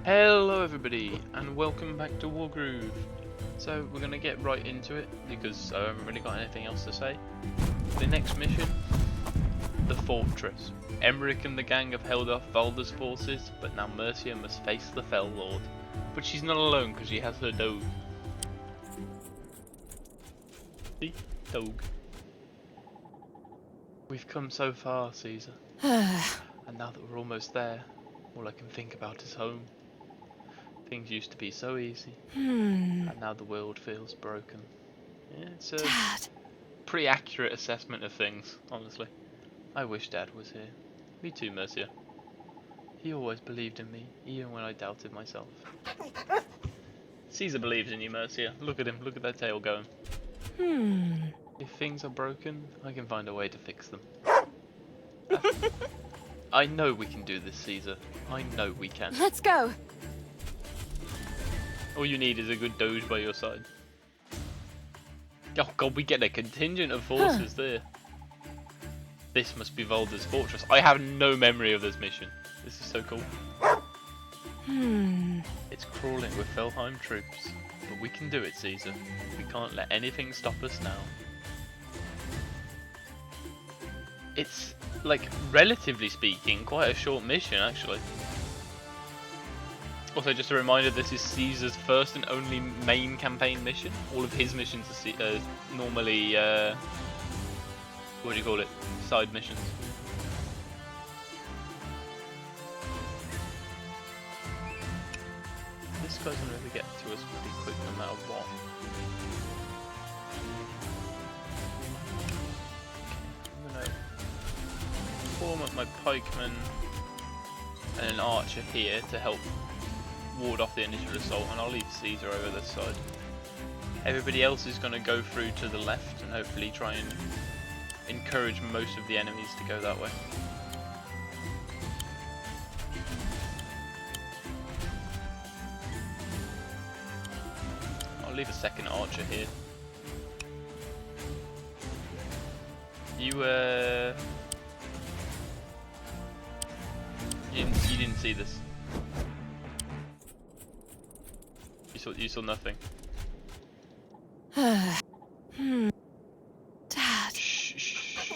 Hello everybody and welcome back to Wargroove. So we're going to get right into it because I haven't really got anything else to say. The next mission, the fortress. Emmerich and the gang have held off Valder's forces, but now Mercia must face the Fell Lord. But she's not alone because she has her dog. See? Dog. We've come so far, Caesar. And now that we're almost there, all I can think about is home. Things used to be so easy, and now the world feels broken. Yeah, it's a pretty accurate assessment of things, honestly. I wish Dad was here. Me too, Mercia. He always believed in me, even when I doubted myself. Caesar believes in you, Mercia. Look at him, look at that tail going. If things are broken, I can find a way to fix them. I know we can do this, Caesar. I know we can. Let's go! All you need is a good doge by your side. Oh god, we get a contingent of forces there. This must be Valder's fortress. I have no memory of this mission. This is so cool. It's crawling with Felheim troops. But we can do it, Caesar. We can't let anything stop us now. It's, like, relatively speaking, quite a short mission, actually. Also, just a reminder, this is Caesar's first and only main campaign mission. All of his missions are normally, what do you call it? Side missions. This guy's gonna really get to us pretty quick no matter what. I'm gonna form up my pikeman and an archer here to help ward off the initial assault, and I'll leave Caesar over this side. Everybody else is going to go through to the left and hopefully try and encourage most of the enemies to go that way. I'll leave a second archer here. You didn't see this. You saw nothing. Dad. Shh, shh.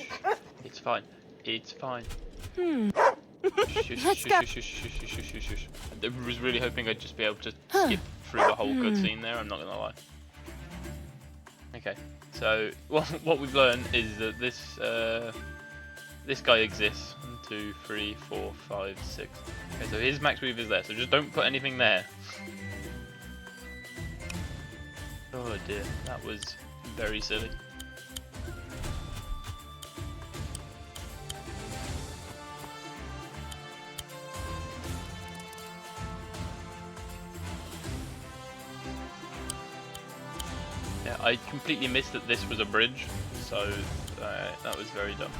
It's fine. It's fine. Let's go. I was really hoping I'd just be able to skip through the whole cutscene there. I'm not gonna lie. Okay. So what we've learned is that this guy exists. 1, 2, 3, 4, 5, 6. Okay, so his max move is there. So just don't put anything there. Oh dear, that was very silly. Yeah, I completely missed that this was a bridge, so that was very dumb.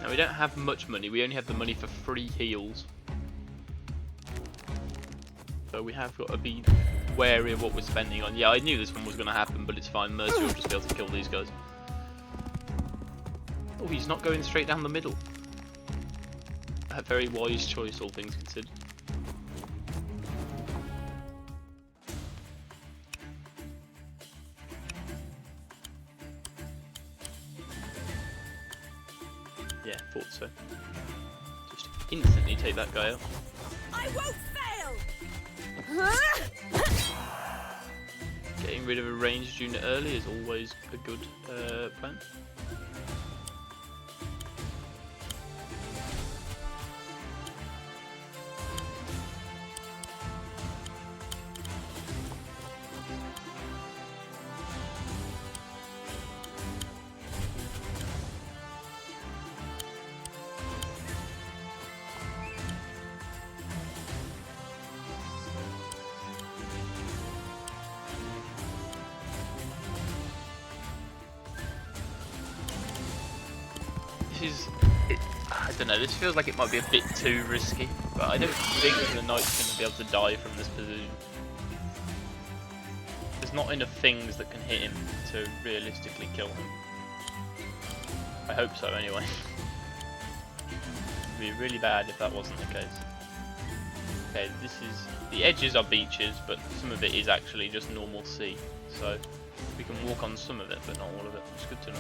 We don't have much money, we only have the money for 3 heals. So we have got to be wary of what we're spending on. Yeah, I knew this one was going to happen, but it's fine. Mercia will just be able to kill these guys. Oh, he's not going straight down the middle. A very wise choice, all things considered. Yeah, thought so. Just instantly take that guy out. I won't fail! Getting rid of a ranged unit early is always a good plan. This is... I don't know, this feels like it might be a bit too risky, but I don't think the knight's going to be able to die from this position. There's not enough things that can hit him to realistically kill him. I hope so, anyway. It would be really bad if that wasn't the case. Okay, this is... The edges are beaches, but some of it is actually just normal sea. So, we can walk on some of it, but not all of it. It's good to know.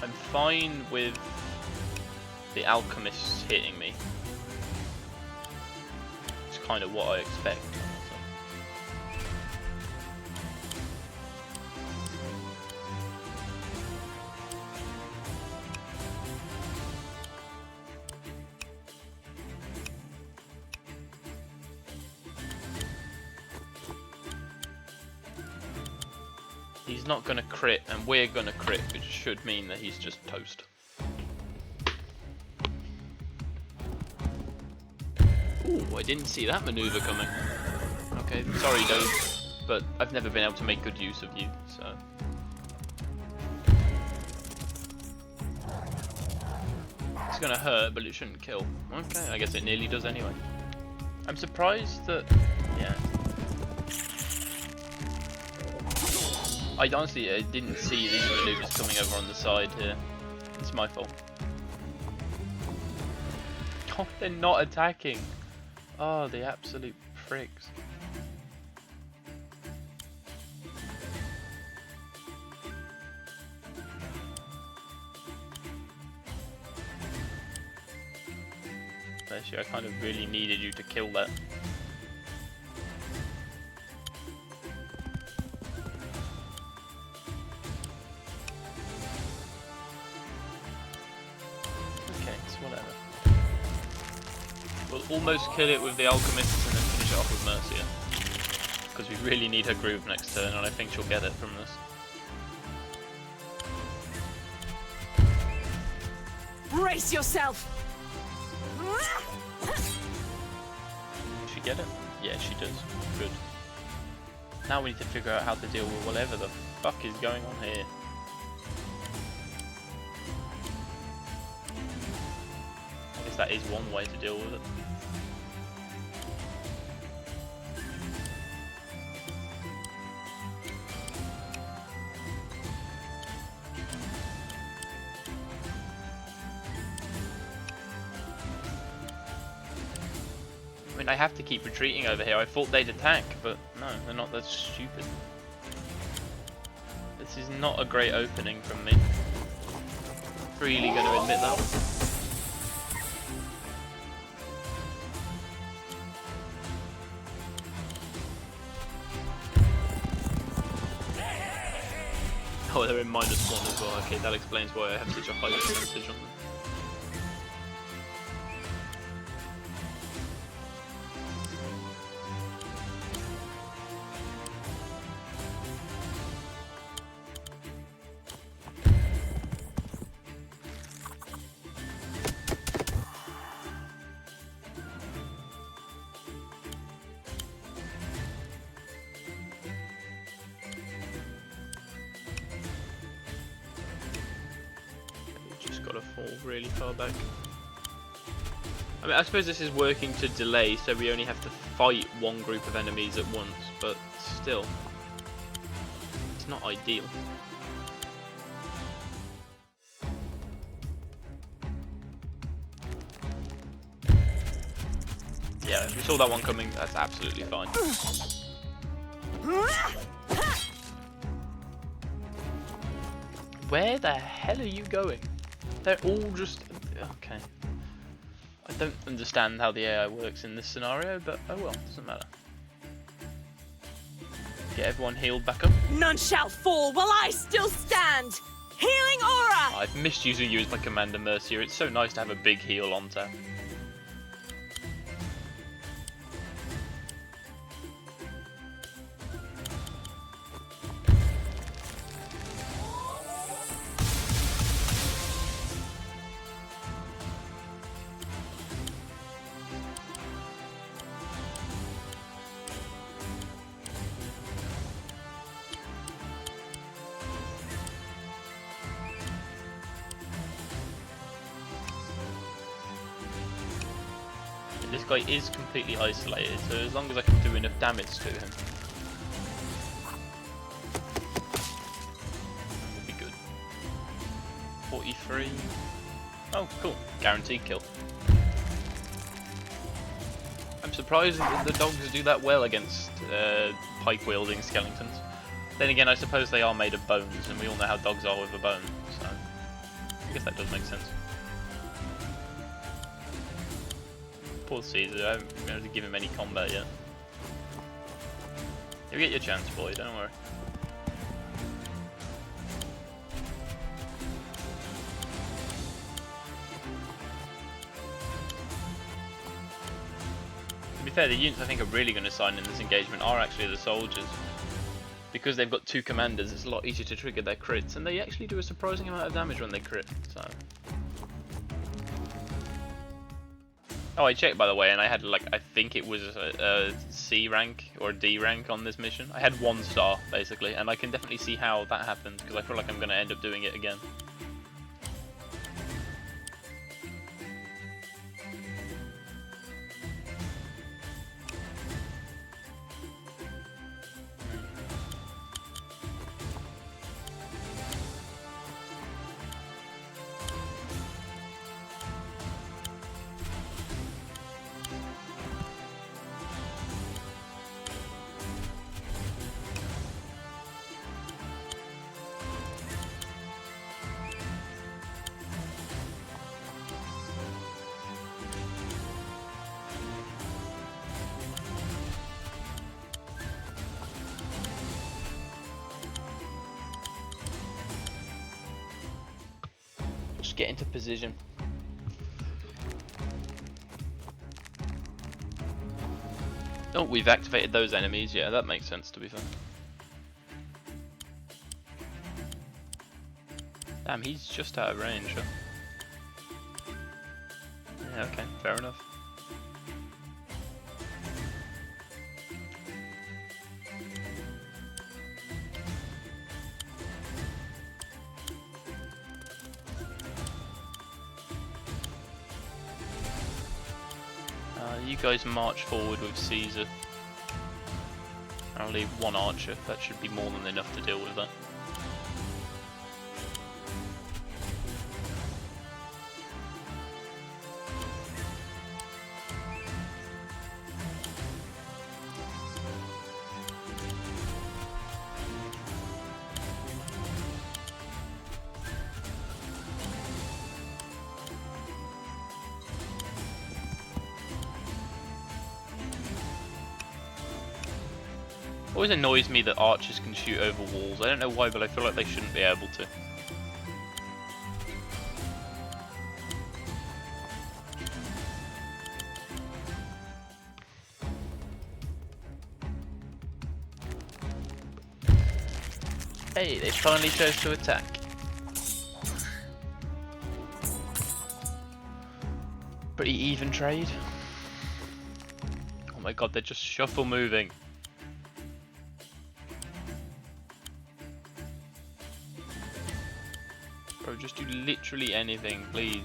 I'm fine with the alchemists hitting me. It's kind of what I expect. He's not going to crit, and we're going to crit, which should mean that he's just toast. Ooh, I didn't see that maneuver coming. Okay, sorry, Dove, but I've never been able to make good use of you, so... It's going to hurt, but it shouldn't kill. Okay, I guess it nearly does anyway. I'm surprised that... yeah. I honestly didn't see these maneuvers coming over on the side here. It's my fault. Oh, they're not attacking. Oh, the absolute pricks. Bless you, I kind of really needed you to kill that. Almost kill it with the alchemists and then finish it off with Mercia, because we really need her groove next turn, and I think she'll get it from this. Brace yourself. Did she get it? Yeah, she does. Good. Now we need to figure out how to deal with whatever the fuck is going on here. I guess that is one way to deal with it. I mean, I have to keep retreating over here. I thought they'd attack, but no, they're not that stupid. This is not a great opening from me. Really going to admit that. Oh, they're in -1 as well. Okay, that explains why I have such a high percentage on them. Really far back. I mean, I suppose this is working to delay, so we only have to fight one group of enemies at once, but still, it's not ideal. Yeah, if we saw that one coming, that's absolutely fine. Where the hell are you going? They're all just... okay. I don't understand how the AI works in this scenario, but oh well, doesn't matter. Get everyone healed back up. None shall fall while I still stand! Healing aura! I've missed using you as my commander, Mercia. It's so nice to have a big heal on tap. This guy is completely isolated, so as long as I can do enough damage to him, we'll be good. 43. Oh, cool. Guaranteed kill. I'm surprised that the dogs do that well against pike-wielding skeletons. Then again, I suppose they are made of bones, and we all know how dogs are with a bone, so I guess that does make sense. Poor Caesar, I haven't been able to give him any combat yet. You'll get your chance, boy, don't worry. To be fair, the units I think are really going to sign in this engagement are actually the soldiers. Because they've got two commanders, it's a lot easier to trigger their crits, and they actually do a surprising amount of damage when they crit, so... Oh, I checked by the way, and I had like, I think it was a C rank or a D rank on this mission. I had 1 star, basically, and I can definitely see how that happened, because I feel like I'm going to end up doing it again. Get into position. Oh, we've activated those enemies. Yeah, that makes sense, to be fair. Damn, he's just out of range, huh? Yeah, okay, fair enough. You guys march forward with Caesar. I'll leave 1 archer. That should be more than enough to deal with that. Always annoys me that archers can shoot over walls. I don't know why, but I feel like they shouldn't be able to. Hey, they finally chose to attack. Pretty even trade. Oh my god, they're just shuffle moving. Bro, just do literally anything, please.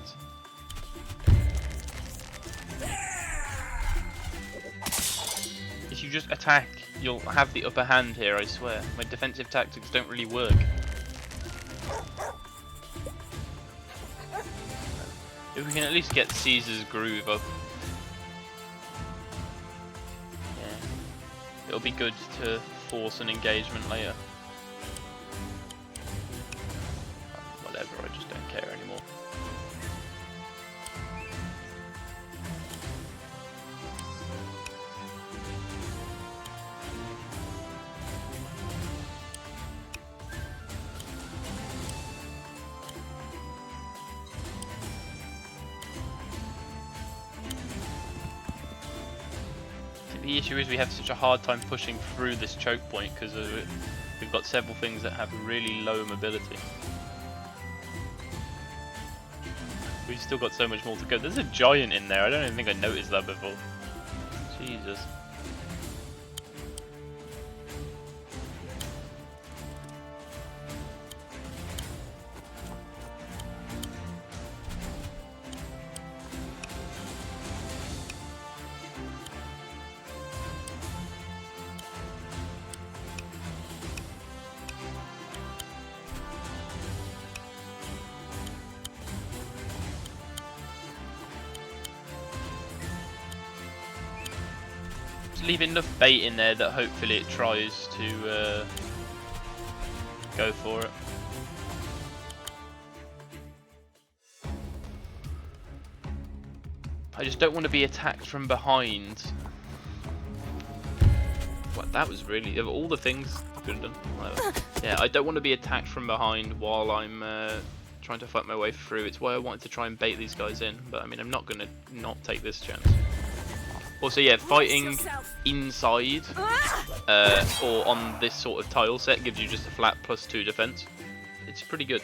If you just attack, you'll have the upper hand here, I swear. My defensive tactics don't really work. If we can at least get Caesar's groove up. Yeah. It'll be good to force an engagement later. Whatever, I just don't care anymore. The issue is we have such a hard time pushing through this choke point because we've got several things that have really low mobility. We've still got so much more to go. There's a giant in there. I don't even think I noticed that before. Jesus. Just leave enough bait in there that hopefully it tries to go for it. I just don't want to be attacked from behind. What, that was really, of all the things I could have done. Yeah, I don't want to be attacked from behind while I'm trying to fight my way through. It's why I wanted to try and bait these guys in, but I mean, I'm not going to not take this chance. Also, yeah, fighting inside or on this sort of tile set gives you just a flat +2 defense. It's pretty good.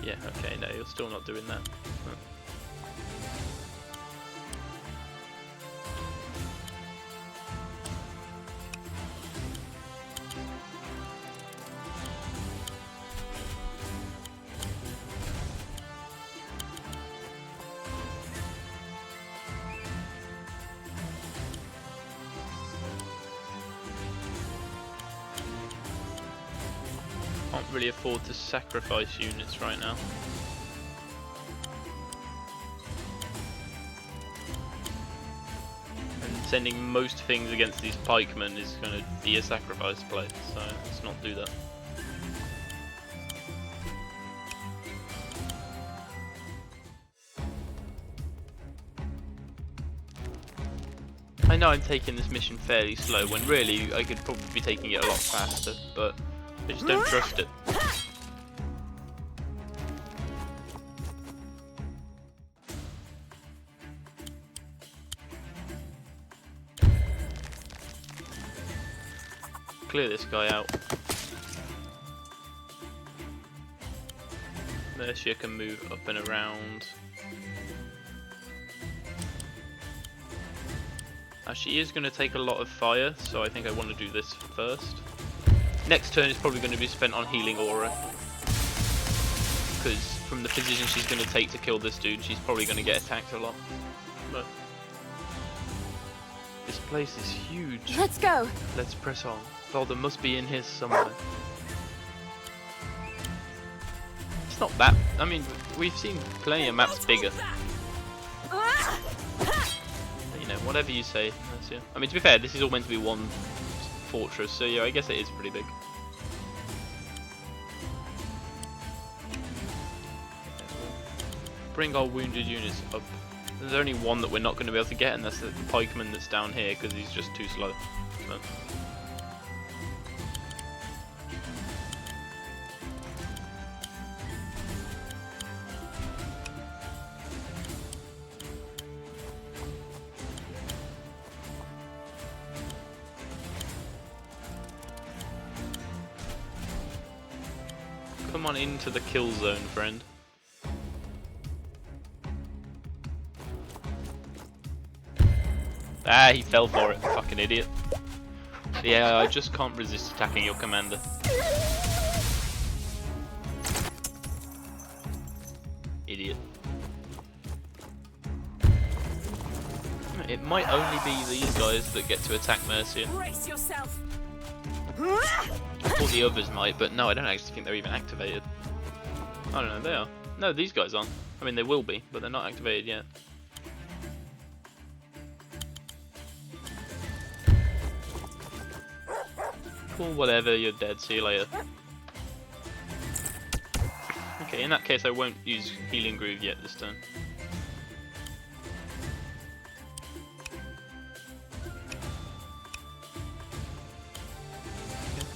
Yeah, okay, no, you're still not doing that. Can't really afford to sacrifice units right now. And sending most things against these pikemen is going to be a sacrifice play, so let's not do that. I know I'm taking this mission fairly slow, when really I could probably be taking it a lot faster, but I just don't trust it. Clear this guy out. Mercia can move up and around. She is going to take a lot of fire, so I think I want to do this first. Next turn is probably going to be spent on healing Aura, because from the position she's going to take to kill this dude, she's probably going to get attacked a lot. But this place is huge. Let's go. Let's press on. Valder must be in here somewhere. It's not that. I mean, we've seen plenty of maps bigger. You know, whatever you say. Yeah. I mean, to be fair, this is all meant to be one fortress, so yeah, I guess it is pretty big. Bring our wounded units up. There's only one that we're not going to be able to get, and that's the pikeman that's down here because he's just too slow. But come on into the kill zone, friend. Ah, he fell for it, fucking idiot. Yeah, I just can't resist attacking your commander. Idiot. It might only be these guys that get to attack Mercia. Brace yourself. Or the others might, but no, I don't actually think they're even activated. I don't know, they are. No, these guys aren't. I mean, they will be, but they're not activated yet. Cool, whatever, you're dead, see you later. Okay, in that case I won't use Healing Groove yet this turn.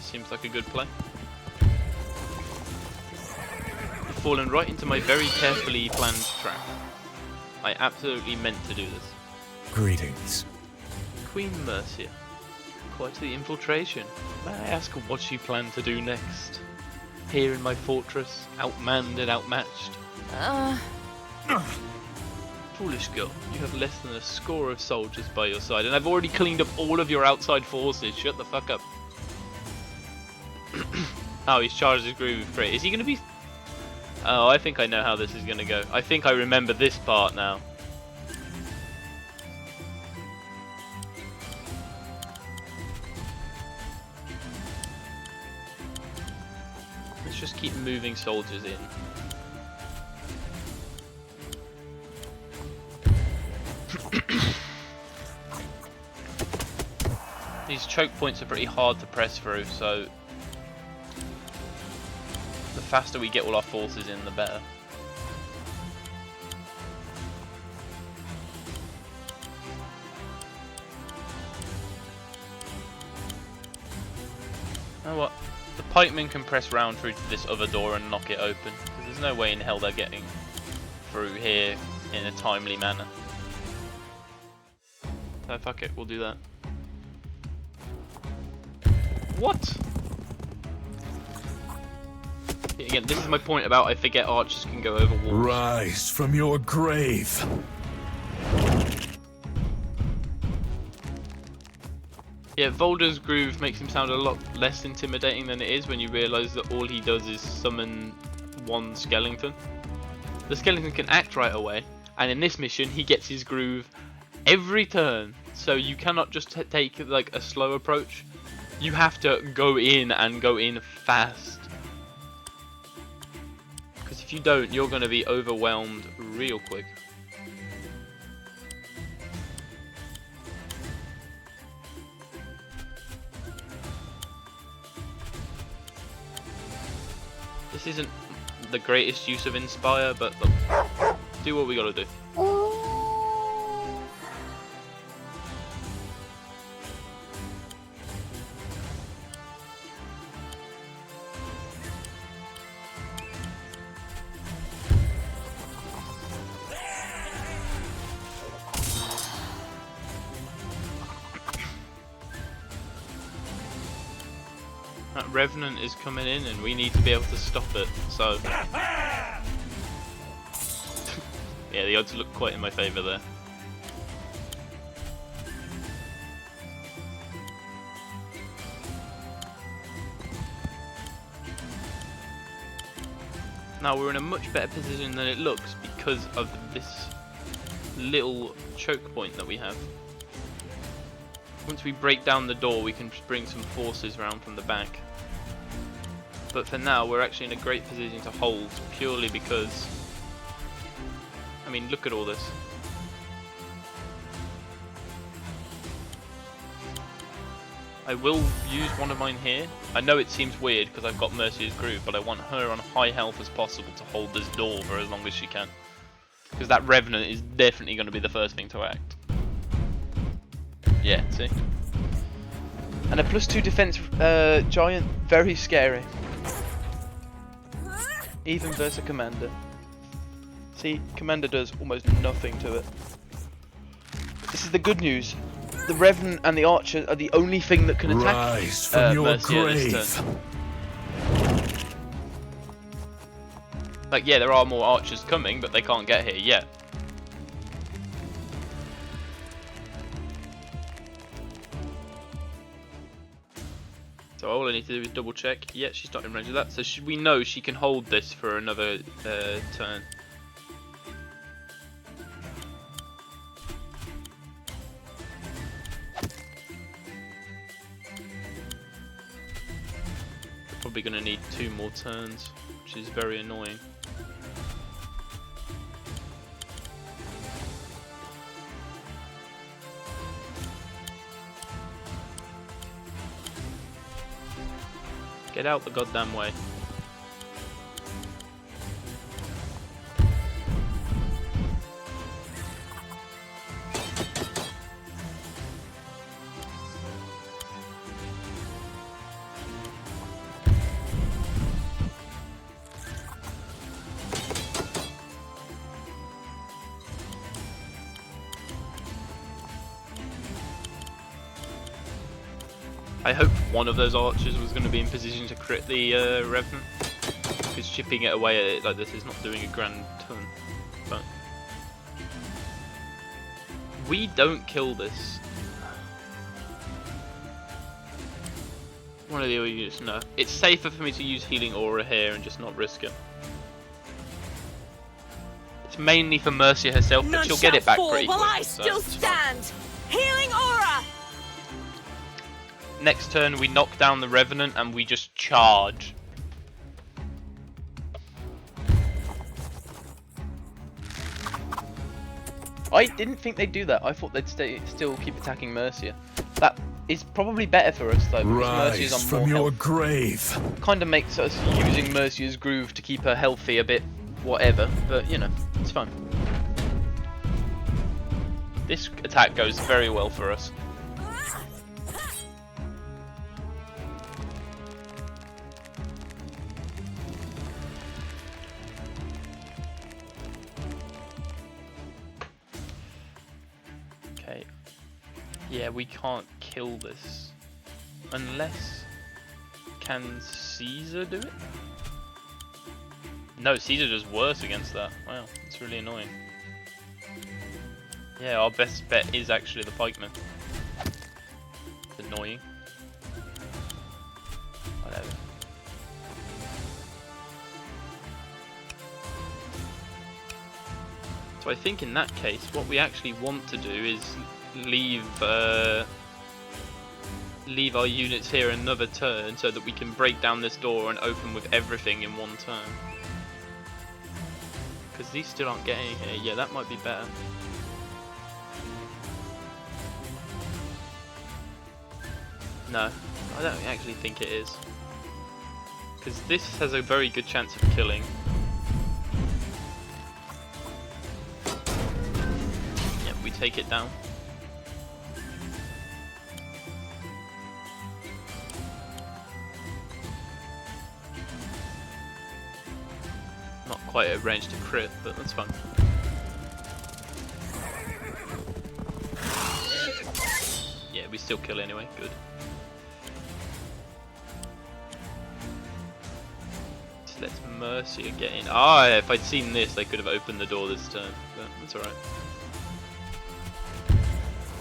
Seems like a good play. You've fallen right into my very carefully planned trap. I absolutely meant to do this. Greetings. Queen Mercia. Quite the infiltration. May I ask what she planned to do next? Here in my fortress, outmanned and outmatched. Foolish girl, you have less than a score of soldiers by your side, and I've already cleaned up all of your outside forces. Shut the fuck up. Oh, he's charged his groove with crit. Is he going to be... Oh, I think I know how this is going to go. I think I remember this part now. Let's just keep moving soldiers in. These choke points are pretty hard to press through, so the faster we get all our forces in, the better. You know what? The pikemen can press round through to this other door and knock it open, because there's no way in hell they're getting through here in a timely manner. So fuck it, we'll do that. What? Again, this is my point about I forget archers can go over walls. Rise from your grave. Yeah, Valder's groove makes him sound a lot less intimidating than it is when you realise that all he does is summon one skeleton. The skeleton can act right away, and in this mission he gets his groove every turn, so you cannot just take like a slow approach. You have to go in and go in fast. Because if you don't, you're going to be overwhelmed real quick. This isn't the greatest use of Inspire, but look, do what we gotta do. That Revenant is coming in and we need to be able to stop it, so... yeah, the odds look quite in my favour there. Now we're in a much better position than it looks because of this little choke point that we have. Once we break down the door, we can bring some forces round from the back. But for now, we're actually in a great position to hold, purely because... I mean, look at all this. I will use one of mine here. I know it seems weird because I've got Mercia's groove, but I want her on high health as possible to hold this door for as long as she can. Because that Revenant is definitely going to be the first thing to act. Yeah, see? And a +2 defense giant, very scary. Even versus Commander. See, Commander does almost nothing to it. This is the good news. The Revenant and the Archer are the only thing that can attack Rise from your Mercia grave. this turn. Like, yeah, there are more Archers coming, but they can't get here yet. So all I need to do is double check. Yeah, she's not in range of that. So we know she can hold this for another turn. Probably going to need 2 more turns, which is very annoying. Get out the goddamn way. I hoped one of those archers was going to be in position to crit the Revenant, because chipping it away at it like this is not doing a grand ton. But we don't kill this. One of the other units, no. It's safer for me to use Healing Aura here and just not risk it. It's mainly for Mercia herself, but she'll get it back pretty quick. I still stand. Healing Aura. Next turn we knock down the Revenant and we just charge. I didn't think they'd do that. I thought they'd still keep attacking Mercia. That is probably better for us though, because Mercia's Rise on from more your health. grave. Kind of makes us using Mercia's groove to keep her healthy a bit, whatever. But you know, it's fine. This attack goes very well for us. Okay. Yeah, we can't kill this. Unless... Can Caesar do it? No, Caesar does worse against that. Wow, it's really annoying. Yeah, our best bet is actually the pikeman. It's annoying. Whatever. So I think in that case, what we actually want to do is leave leave our units here another turn so that we can break down this door and open with everything in one turn. Because these still aren't getting here. Yeah, that might be better. No, I don't actually think it is. Because this has a very good chance of killing. Yep, we take it down. Not quite a range to crit, but that's fine. Yeah, we still kill anyway, good. So let's Mercia get in. Ah, if I'd seen this, they could have opened the door this turn, but that's alright.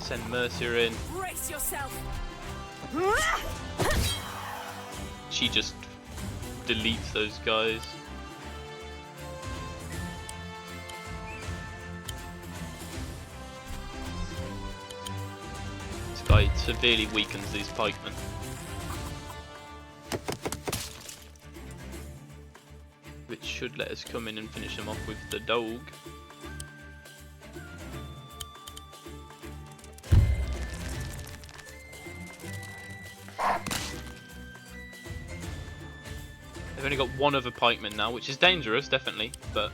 Send Mercia in. Brace yourself. She just deletes those guys. This guy severely weakens these pikemen. Which should let us come in and finish them off with the dog. They've only got one other pikeman now, which is dangerous, definitely, but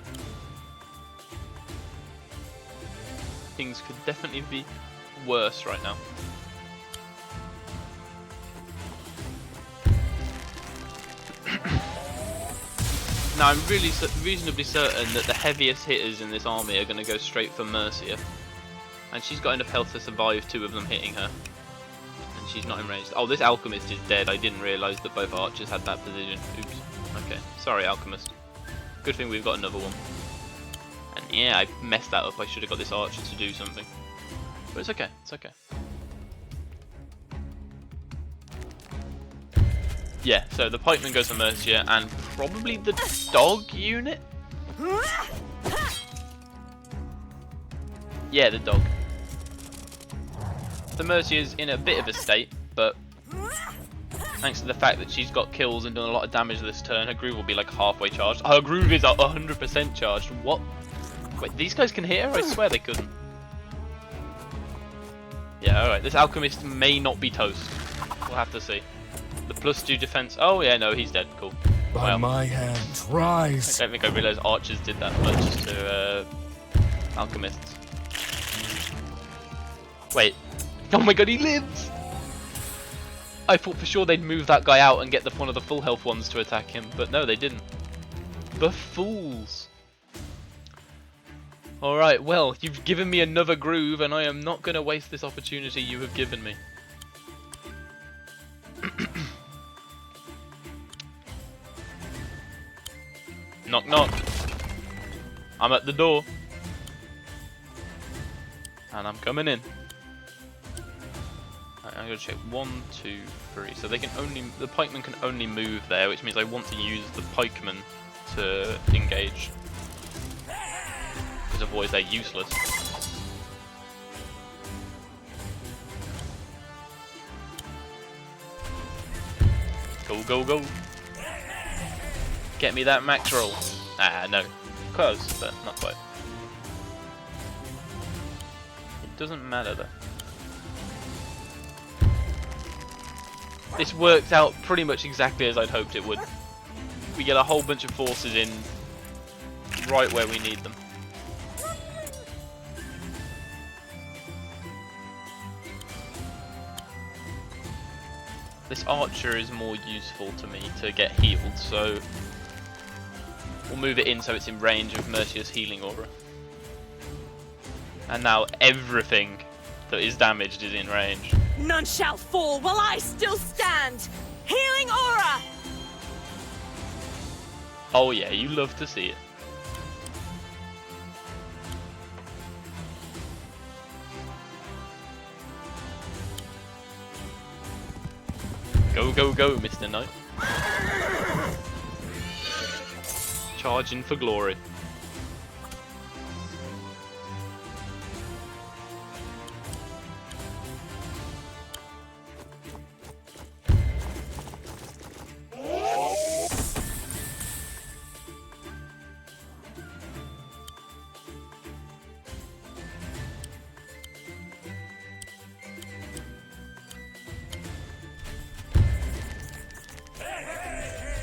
things could definitely be worse right now. Now I'm really reasonably certain that the heaviest hitters in this army are going to go straight for Mercia, and she's got enough health to survive two of them hitting her. And she's not in range. Oh, this alchemist is dead. I didn't realise that both archers had that position. Oops. Okay, sorry alchemist. Good thing we've got another one. And yeah, I messed that up. I should have got this archer to do something. But it's okay, it's okay. Yeah, so the pikeman goes for Mercia and probably the dog unit? Yeah, the dog. The Mercia's in a bit of a state, but thanks to the fact that she's got kills and done a lot of damage this turn, her groove will be like halfway charged. Her groove is 100% charged. What? Wait, these guys can hit her? I swear they couldn't. Yeah, alright, this alchemist may not be toast. We'll have to see. The +2 defense. Oh yeah, no, he's dead. Cool. By Well, my hand, rise. I don't think I realised archers did that much to alchemists. Wait. Oh my god, he lives! I thought for sure they'd move that guy out and get one of the full health ones to attack him, but no, they didn't. The fools! Alright, well, you've given me another groove and I am not going to waste this opportunity you have given me. Knock knock. I'm at the door. And I'm coming in. Right, I'm gonna check 1, 2, 3. So they can only, the pikemen can only move there, which means I want to use the pikemen to engage. Because otherwise they're useless. Go, go, go. Get me that max roll. Ah, no. Close, but not quite. It doesn't matter though. This worked out pretty much exactly as I'd hoped it would. We get a whole bunch of forces in right where we need them. This archer is more useful to me to get healed, so we'll move it in so it's in range of Mercia's healing aura. And now everything that is damaged is in range. None shall fall while I still stand! Healing aura! Oh yeah, you love to see it. Go, go, go, Mr. Knight. Charging for glory.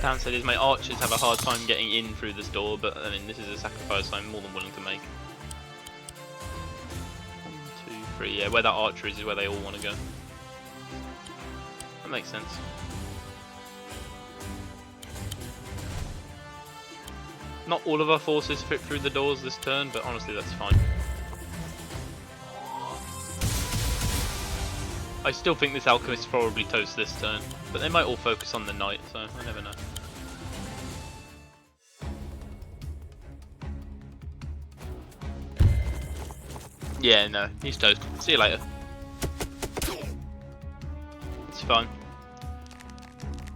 Downside is my archers have a hard time getting in through this door, but I mean this is a sacrifice I'm more than willing to make. 1, 2, 3, yeah, where that archer is where they all want to go. That makes sense. Not all of our forces fit through the doors this turn, but honestly that's fine. I still think this alchemist probably toast this turn, but they might all focus on the knight, so I never know. Yeah, no, he's toast. See you later. It's fine.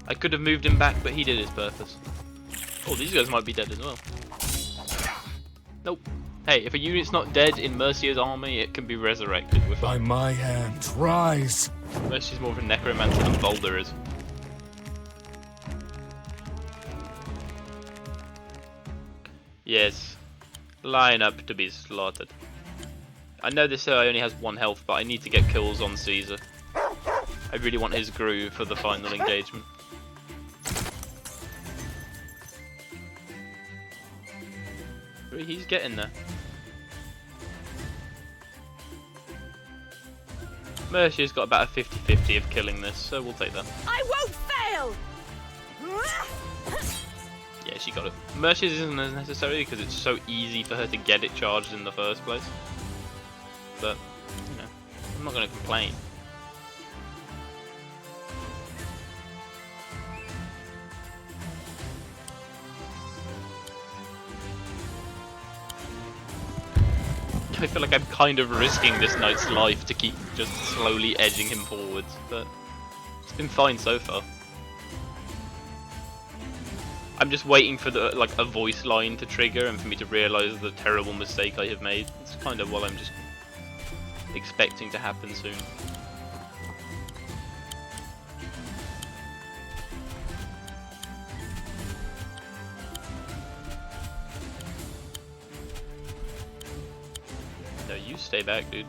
I could have moved him back, but he did his purpose. Oh, these guys might be dead as well. Nope. Hey, if a unit's not dead in Mercia's army, it can be resurrected. We're By fine. my hand, rise. Mercia's more of a necromancer than Valder is. Yes. Line up to be slaughtered. I know this only has 1 health, but I need to get kills on Caesar. I really want his groove for the final engagement. He's getting there. Mercia's got about a 50-50 of killing this, so we'll take that. I won't fail! Yeah, she got it. Mercia's isn't as necessary because it's so easy for her to get it charged in the first place. But, you know, I'm not going to complain. I feel like I'm kind of risking this knight's life to keep just slowly edging him forwards, but it's been fine so far. I'm just waiting for the a voice line to trigger and for me to realise the terrible mistake I have made. It's kind of what I'm just expecting to happen soon. No, you stay back, dude.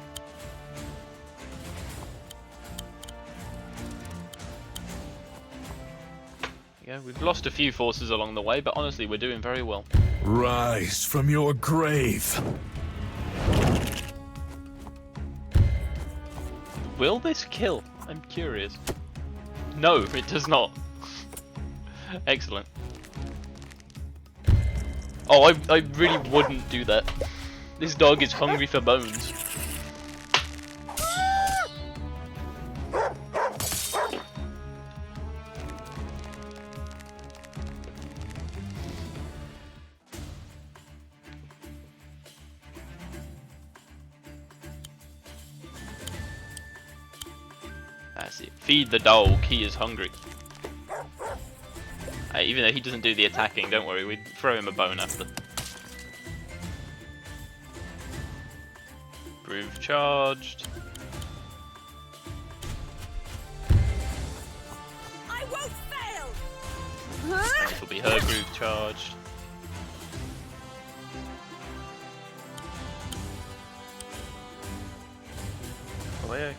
Yeah, we've lost a few forces along the way, but honestly, we're doing very well. Rise from your grave. Will this kill? I'm curious. No, it does not. Excellent. Oh, I really wouldn't do that. This dog is hungry for bones. That's it. Feed the dog, he is hungry. Even though he doesn't do the attacking, don't worry, we throw him a bone after. Groove charged. I won't fail! This will be her groove charged.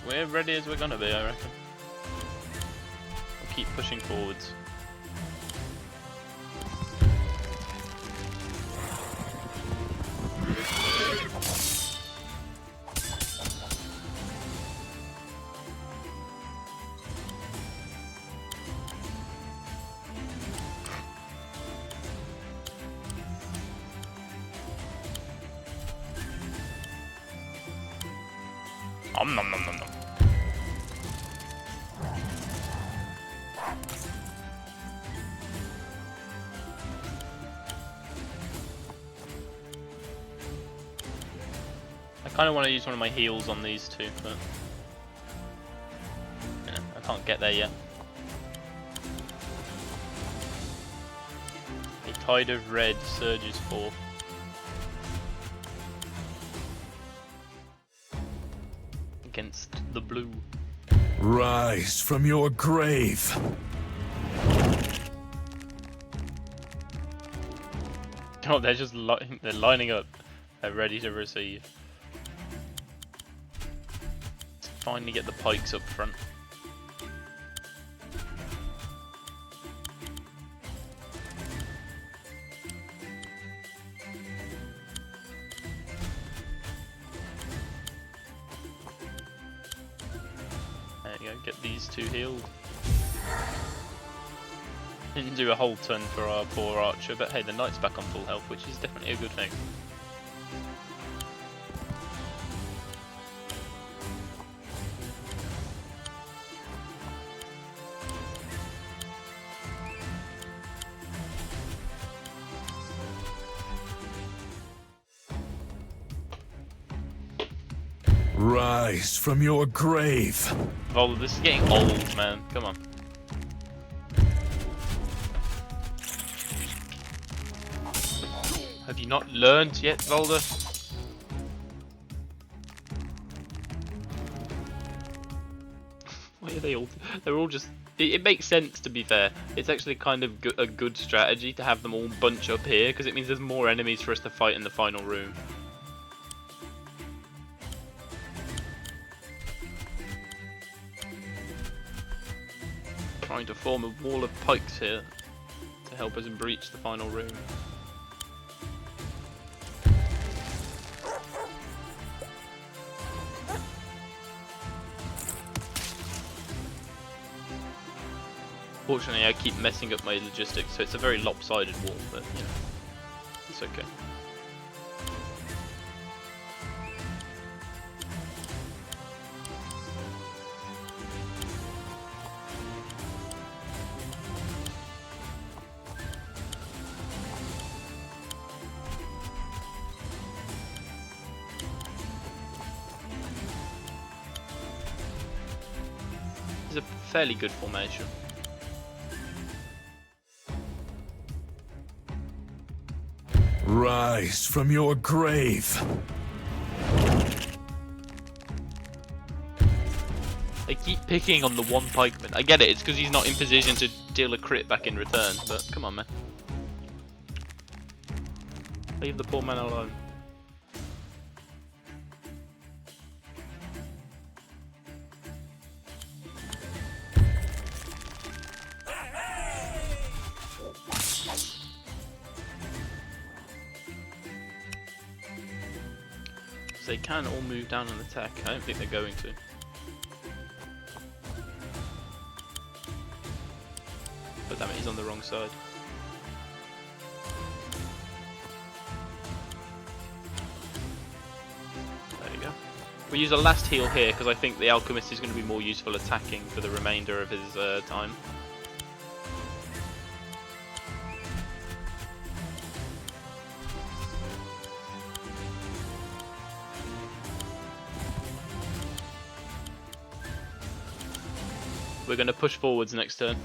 We're ready as we're gonna be, I reckon. pushing forwards. Nom nom nom nom nom. I kind of want to use one of my heals on these two, but yeah, I can't get there yet. A tide of red surges forth. Against the blue. Rise from your grave. Oh, they're just they're lining up. They're ready to receive. Let's finally get the pikes up front. There you go, get these two healed. Didn't do a whole ton for our poor archer, but hey, the knight's back on full health, which is definitely a good thing. Rise from your grave. Valder, this is getting old, man. Come on. Have you not learned yet, Valder? Why are they all? They're all just. It makes sense, to be fair. It's actually kind of a good strategy to have them all bunch up here, because it means there's more enemies for us to fight in the final room. Trying to form a wall of pikes here to help us breach the final room. Fortunately, I keep messing up my logistics, so it's a very lopsided wall, but you know, it's okay. It's a fairly good formation. Rise from your grave. They keep picking on the one pikeman. I get it, it's because he's not in position to deal a crit back in return, but come on, man. Leave the poor man alone. They can all move down and attack. I don't think they're going to. But damn it, he's on the wrong side. There you go. We use a last heal here because I think the alchemist is going to be more useful attacking for the remainder of his time. We're going to push forwards next turn.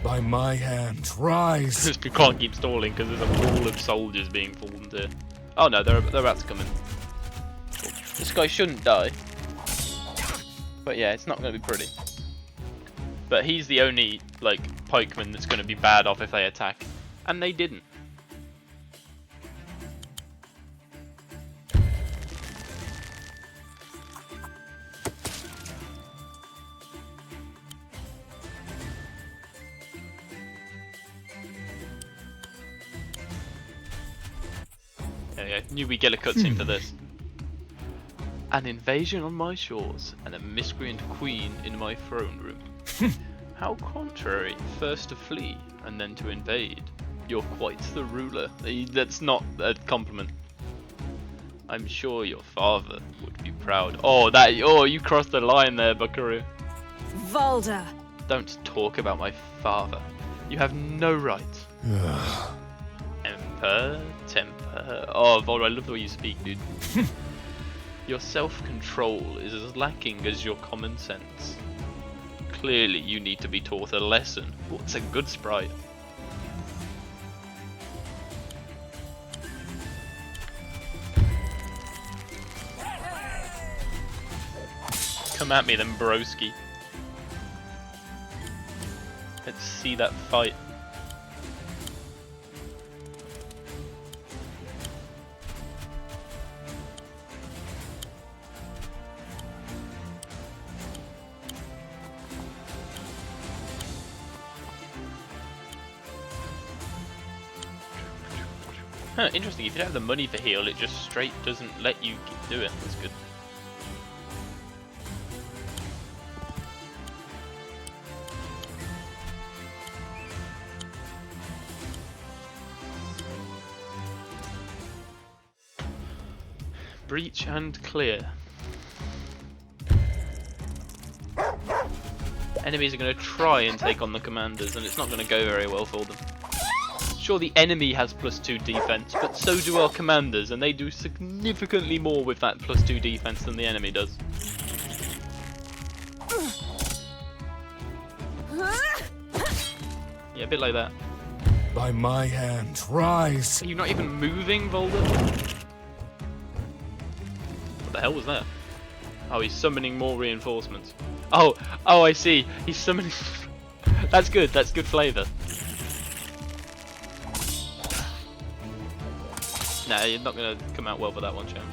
By my hand, rise. We can't keep stalling because there's a wall of soldiers being formed here. Oh no, they're about to come in. This guy shouldn't die. But yeah, it's not going to be pretty. But he's the only, like, pikeman that's going to be bad off if they attack. And they didn't. Yeah, knew we'd get a cutscene for this. An invasion on my shores, and a miscreant queen in my throne room. How contrary, first to flee, and then to invade. You're quite the ruler. That's not a compliment. I'm sure your father would be proud. Oh, you crossed the line there, Buckaroo. Valder. Don't talk about my father. You have no right. Emperor, temper. Oh, Valder, I love the way you speak, dude. Your self-control is as lacking as your common sense. Clearly, you need to be taught a lesson. What's a good sprite? Come at me then, broski. Let's see that fight. Huh, interesting, if you don't have the money for heal, it just straight doesn't let you do it. That's good. Breach and clear. Enemies are going to try and take on the commanders, and it's not going to go very well for them. Sure, the enemy has +2 defense, but so do our commanders, and they do significantly more with that +2 defense than the enemy does. Yeah, a bit like that. By my hand, rise. Are you not even moving, Valder? What the hell was that? Oh, he's summoning more reinforcements. Oh, I see. He's summoning... That's good flavour. Nah, you're not going to come out well for that one, champ.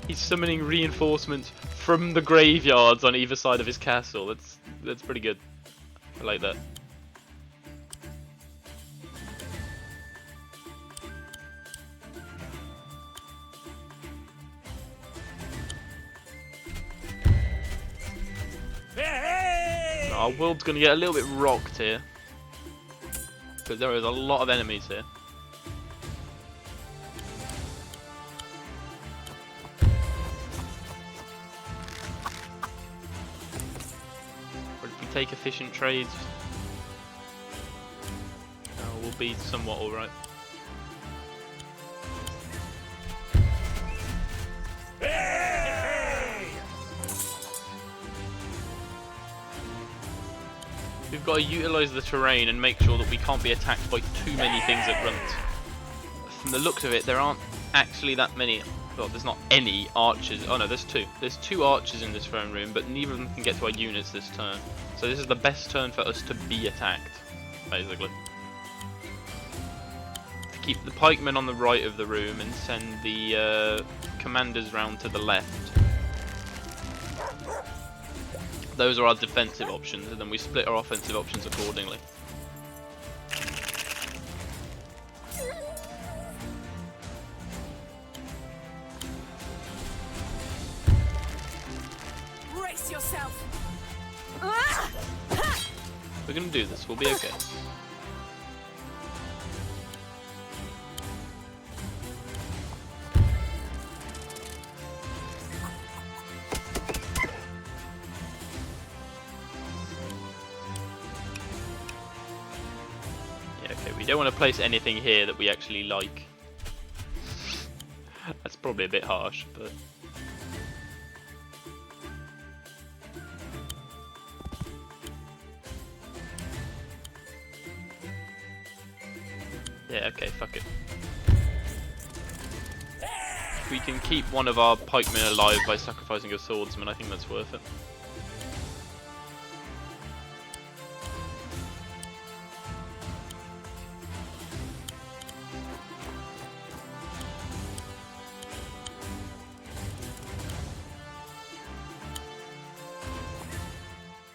He's summoning reinforcements from the graveyards on either side of his castle. That's pretty good. I like that. Our world's going to get a little bit rocked here, because there is a lot of enemies here. But if we take efficient trades, we'll be somewhat alright. We've got to utilise the terrain and make sure that we can't be attacked by too many things at once. From the looks of it, there aren't actually that many. Well, there's not any archers. Oh no, there's two. There's 2 archers in this throne room, but neither of them can get to our units this turn. So this is the best turn for us to be attacked, basically. To keep the pikemen on the right of the room and send the commanders round to the left. Those are our defensive options, and then we split our offensive options accordingly. Brace yourself. We're gonna do this. We'll be okay. We don't want to place anything here that we actually like. That's probably a bit harsh, but... Yeah, okay, fuck it. If we can keep one of our pikemen alive by sacrificing a swordsman, I think that's worth it.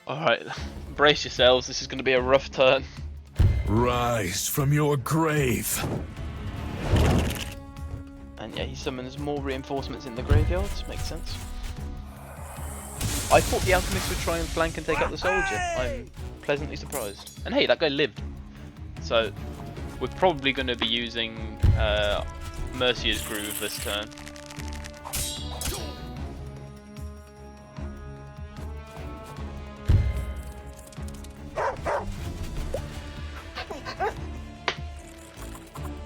Alright, brace yourselves, this is going to be a rough turn. Rise from your grave. And yeah, he summons more reinforcements in the graveyards. Makes sense. I thought the alchemist would try and flank and take out the soldier. I'm pleasantly surprised. And hey, that guy lived. So we're probably going to be using Mercia's Groove this turn.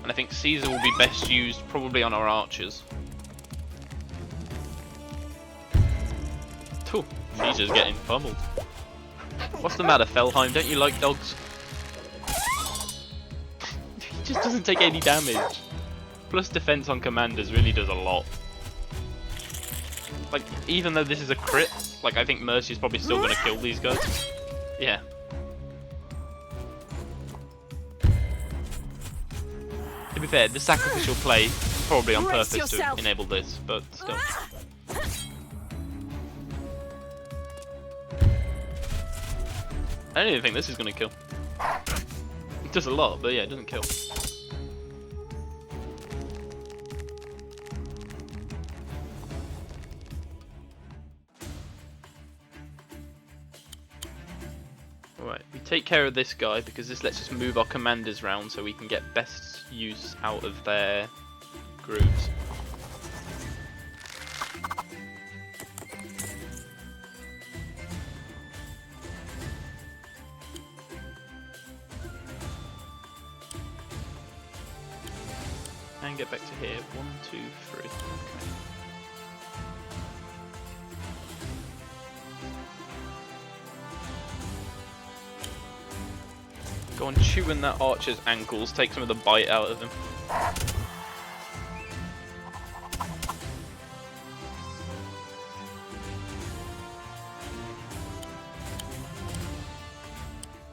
And I think Caesar will be best used probably on our archers. Phew, Caesar's getting pummeled. What's the matter, Felheim? Don't you like dogs? He just doesn't take any damage. Plus defense on commanders really does a lot. Like, even though this is a crit, like I think Mercia's probably still gonna kill these guys. Yeah. To be fair, the sacrificial play is probably on purpose to enable this, but still. I don't even think this is going to kill. It does a lot, but yeah, it doesn't kill. Alright, we take care of this guy because this lets us move our commanders round so we can get best use out of their grooves. And get back to here. 1, 2, 3. Okay. Go on chewing that archer's ankles, take some of the bite out of him.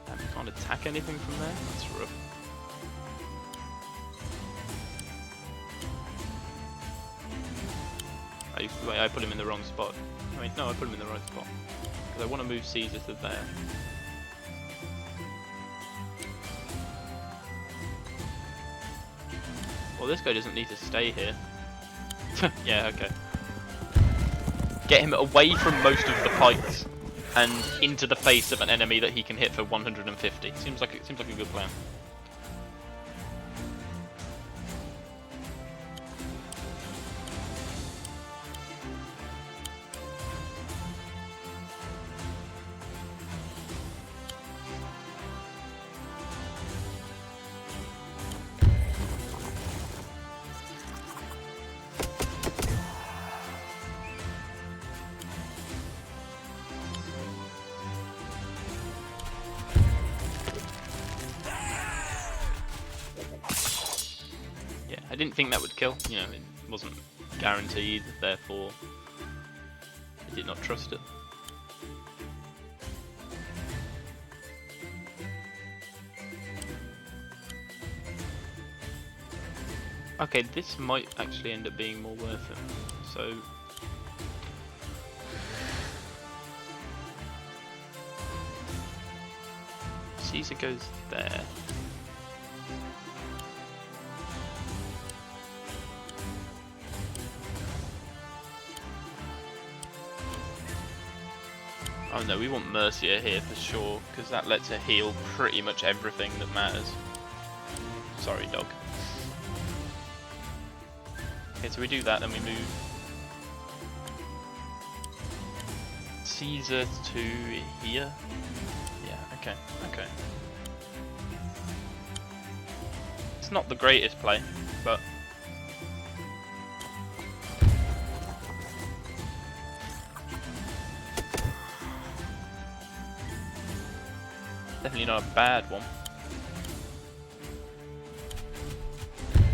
And we can't attack anything from there? That's rough. I put him in the wrong spot. I mean, no, I put him in the right spot. Because I want to move Caesar to there. Well, this guy doesn't need to stay here. Yeah, okay. Get him away from most of the pikes and into the face of an enemy that he can hit for 150. Seems like a good plan. I didn't think that would kill, you know, it wasn't guaranteed, therefore I did not trust it. Okay, this might actually end up being more worth it, so... Caesar goes there. Oh no, we want Mercia here for sure, because that lets her heal pretty much everything that matters. Sorry, dog. Okay, so we do that, then we move Caesar to here. Yeah, okay, okay. It's not the greatest play, but... definitely not a bad one.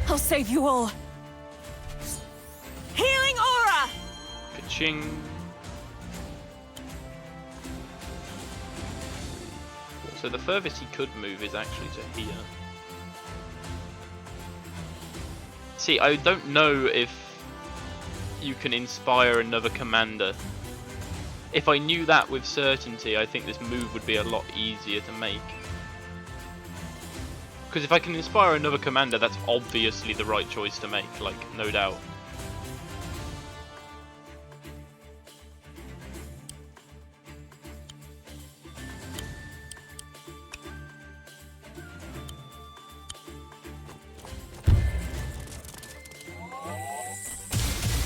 I'll save you all. Healing aura. Ka-ching. So the furthest he could move is actually to here. See, I don't know if you can inspire another commander. If I knew that with certainty, I think this move would be a lot easier to make. Because if I can inspire another commander, that's obviously the right choice to make, like, no doubt.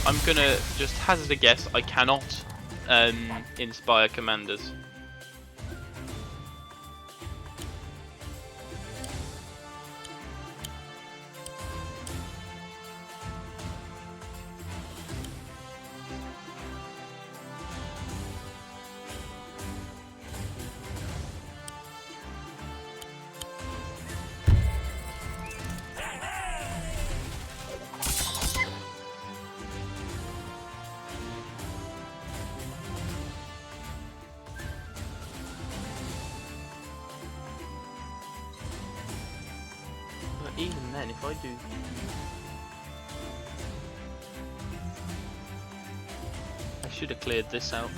I'm gonna just hazard a guess, I cannot inspire commanders. Even then, if I do... I should have cleared this out.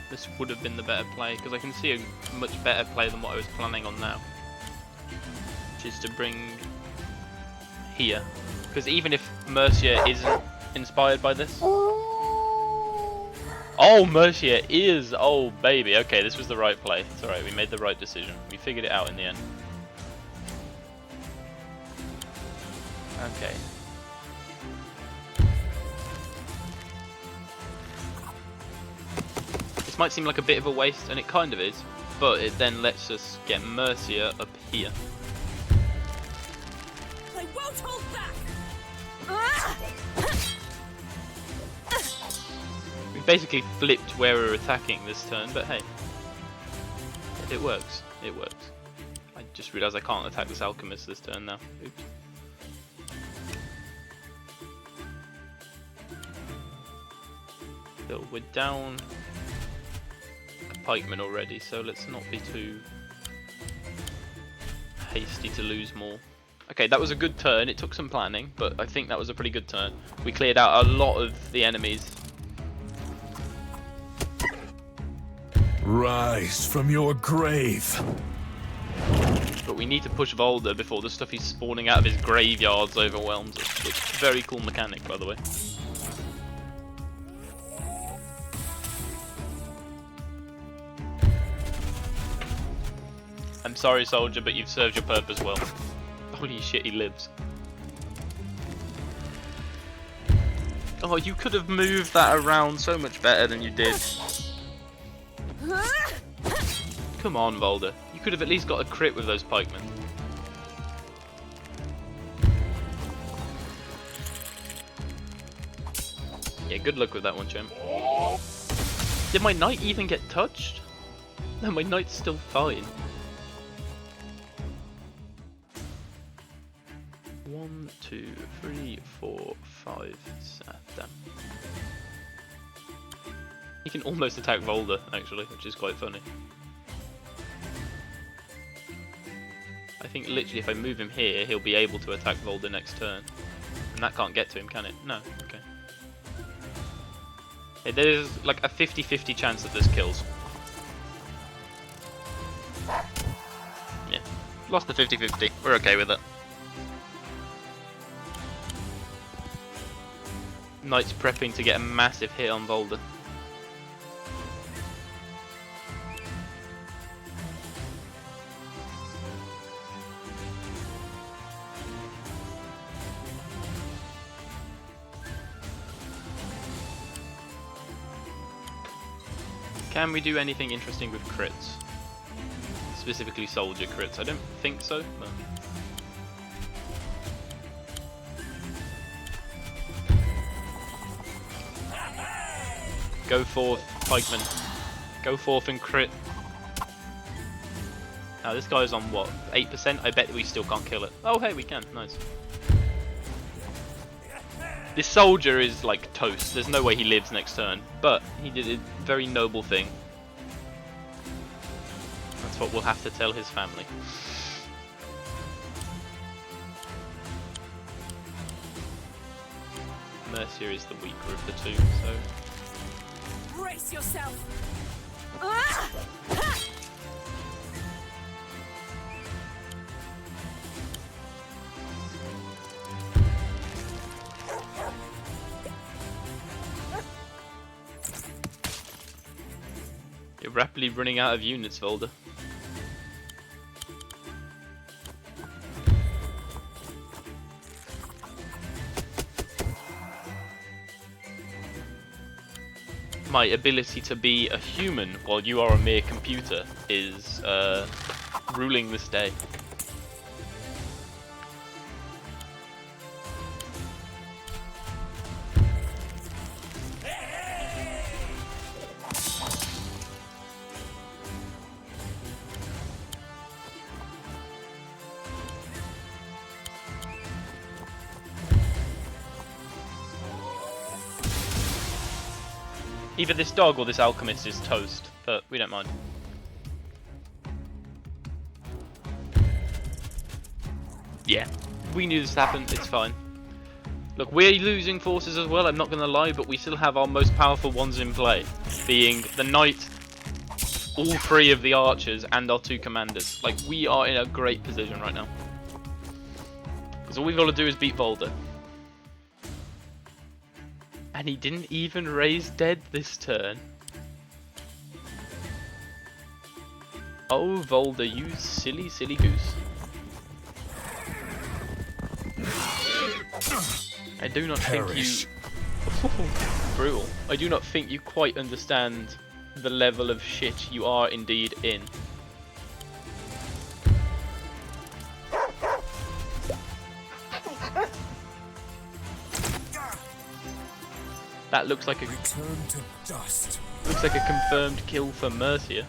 This would have been the better play, because I can see a much better play than what I was planning on now. Which is to bring... here. Because even if Mercia isn't inspired by this... Oh, Mercia is! Oh, baby. Okay, this was the right play. It's alright, we made the right decision. We figured it out in the end. Okay. This might seem like a bit of a waste, and it kind of is, but it then lets us get Mercia up here. I won't hold back. We basically flipped where we're attacking this turn, but hey. It works. It works. I just realised I can't attack this alchemist this turn now. Oops. So we're down a pikeman already, so let's not be too hasty to lose more. Okay, that was a good turn. It took some planning, but I think that was a pretty good turn. We cleared out a lot of the enemies. Rise from your grave. But we need to push Valder before the stuff he's spawning out of his graveyards overwhelms us. Which is a very cool mechanic, by the way. I'm sorry, soldier, but you've served your purpose well. Holy shit, he lives. Oh, you could have moved that around so much better than you did. Come on, Valder. You could have at least got a crit with those pikemen. Yeah, good luck with that one, champ. Did my knight even get touched? No, my knight's still fine. 1, 2, 3, 4, 5, 7. He can almost attack Valder, actually, which is quite funny. I think literally if I move him here, he'll be able to attack Valder next turn. And that can't get to him, can it? No, okay. Yeah, there's like a 50-50 chance that this kills. Yeah, lost the 50-50. We're okay with it. Knight's prepping to get a massive hit on Valder. Can we do anything interesting with crits? Specifically soldier crits? I don't think so, but... Go forth, pikeman. Go forth and crit. Now this guy's on what? 8%? I bet we still can't kill it. Oh hey, we can. Nice. This soldier is like toast. There's no way he lives next turn. But he did a very noble thing. That's what we'll have to tell his family. Mercia is the weaker of the two, so... Brace yourself. You're rapidly running out of units, Valder. My ability to be a human while you are a mere computer is ruling this day. Either this dog or this alchemist is toast, but we don't mind. Yeah, we knew this happened, it's fine. Look, we're losing forces as well, I'm not going to lie, but we still have our most powerful ones in play. Being the knight, all 3 of the archers, and our 2 commanders. Like, we are in a great position right now. Because all we've got to do is beat Valder. And he didn't even raise dead this turn. Oh, Valder, you silly, silly goose. I do not think you... Brutal. I do not think you quite understand the level of shit you are indeed in. That looks like a dust. Looks like a confirmed kill for Mercia.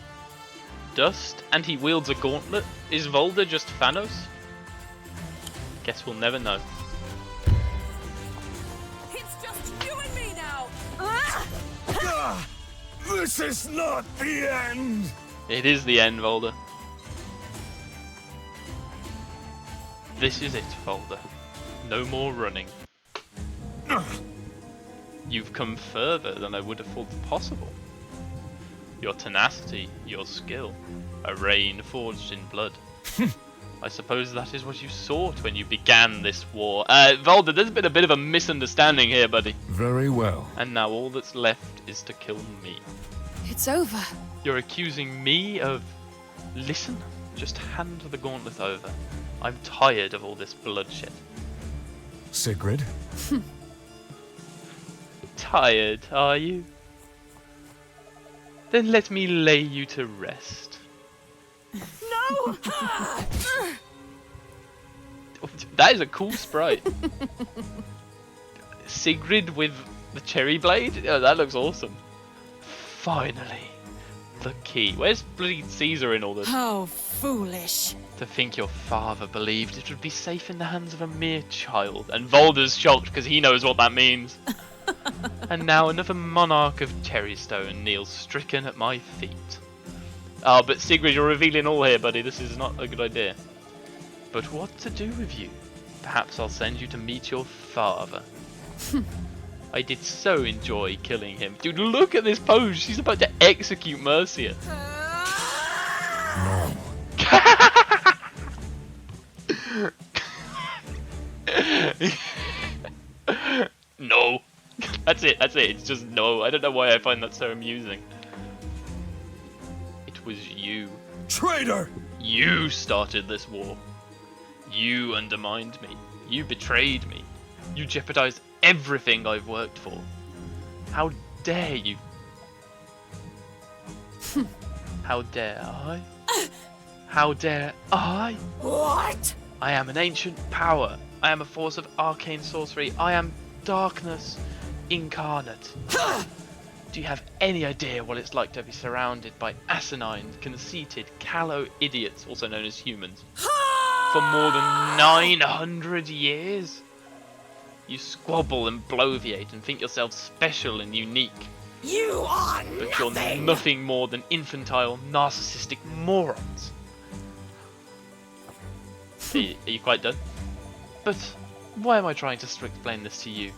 Dust, and he wields a gauntlet. Is Valder just Thanos? Guess we'll never know. It's just you and me now. This is not the end. It is the end, Valder. This is it, Valder. No more running. You've come further than I would have thought possible. Your tenacity, your skill, a reign forged in blood. I suppose that is what you sought when you began this war. Valder, there's been a bit of a misunderstanding here, buddy. Very well. And now all that's left is to kill me. It's over. You're accusing me of... Listen, just hand the gauntlet over. I'm tired of all this bloodshed. Sigrid? Tired, are you? Then let me lay you to rest. No! That is a cool sprite. Sigrid with the cherry blade? Oh, that looks awesome. Finally, the key. Where's bloody Caesar in all this? How foolish. To think your father believed it would be safe in the hands of a mere child. And Valder's shocked because he knows what that means. And now another monarch of Cherrystone kneels stricken at my feet. Oh, but Sigrid, you're revealing all here, buddy. This is not a good idea. But what to do with you? Perhaps I'll send you to meet your father. I did so enjoy killing him. Dude, look at this pose. She's about to execute Mercia. No. That's it, it's just no. I don't know why I find that so amusing. It was you. Traitor! You started this war. You undermined me. You betrayed me. You jeopardized everything I've worked for. How dare you? How dare I? How dare I? What? I am an ancient power. I am a force of arcane sorcery. I am darkness incarnate. Do you have any idea what it's like to be surrounded by asinine, conceited, callow idiots, also known as humans, for more than 900 years? You squabble and bloviate and think yourself special and unique. You are But you're nothing more than infantile, narcissistic morons. Are you quite done? But why am I trying to explain this to you?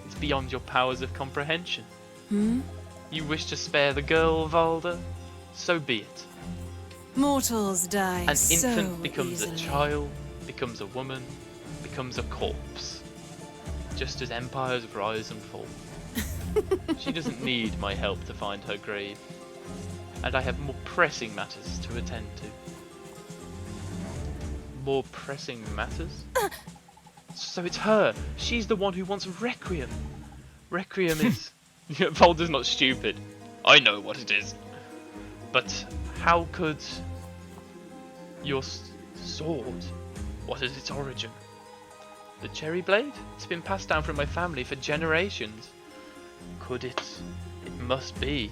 It's beyond your powers of comprehension. You wish to spare the girl, Valder? So be it. Mortals die An so infant becomes easily. a child, becomes a woman, becomes a corpse. Just as empires rise and fall. She doesn't need my help to find her grave. and I have more pressing matters to attend to. More pressing matters? So it's her. She's the one who wants Requiem. Requiem is... Valder's not stupid. I know what it is. But how could your sword? What is its origin? The cherry blade? It's been passed down from my family for generations. Could it? It must be.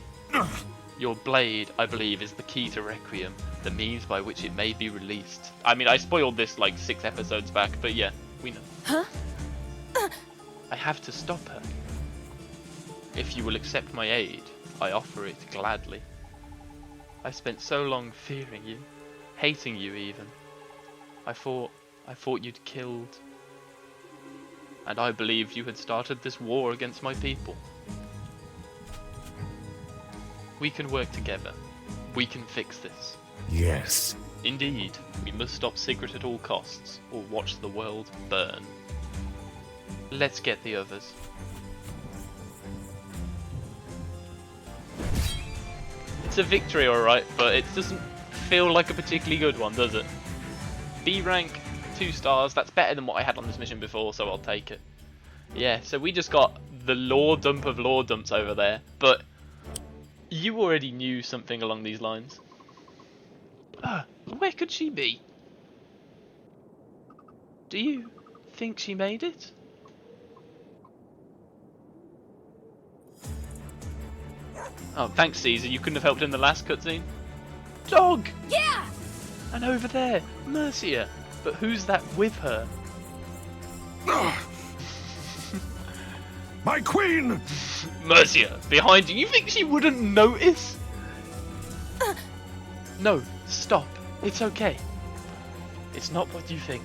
Your blade, I believe, is the key to Requiem, the means by which it may be released. I mean, I spoiled this like 6 episodes back, but yeah, we know. Huh? I have to stop her. If you will accept my aid, I offer it gladly. I spent so long fearing you, hating you even. I thought you'd killed, and I believed you had started this war against my people. We can work together. We can fix this. Yes. Indeed, we must stop Sigrid at all costs, or watch the world burn. Let's get the others. It's a victory, alright, but it doesn't feel like a particularly good one, does it? B rank, 2 stars, that's better than what I had on this mission before, so I'll take it. Yeah, so we just got the lore dump of lore dumps over there, but you already knew something along these lines. Where could she be? Do you think she made it? Oh, thanks, Caesar. You couldn't have helped in the last cutscene. Dog! Yeah! And over there, Mercia. But who's that with her? My queen! Mercia, behind you. You think she wouldn't notice? No, stop. It's okay. It's not what you think.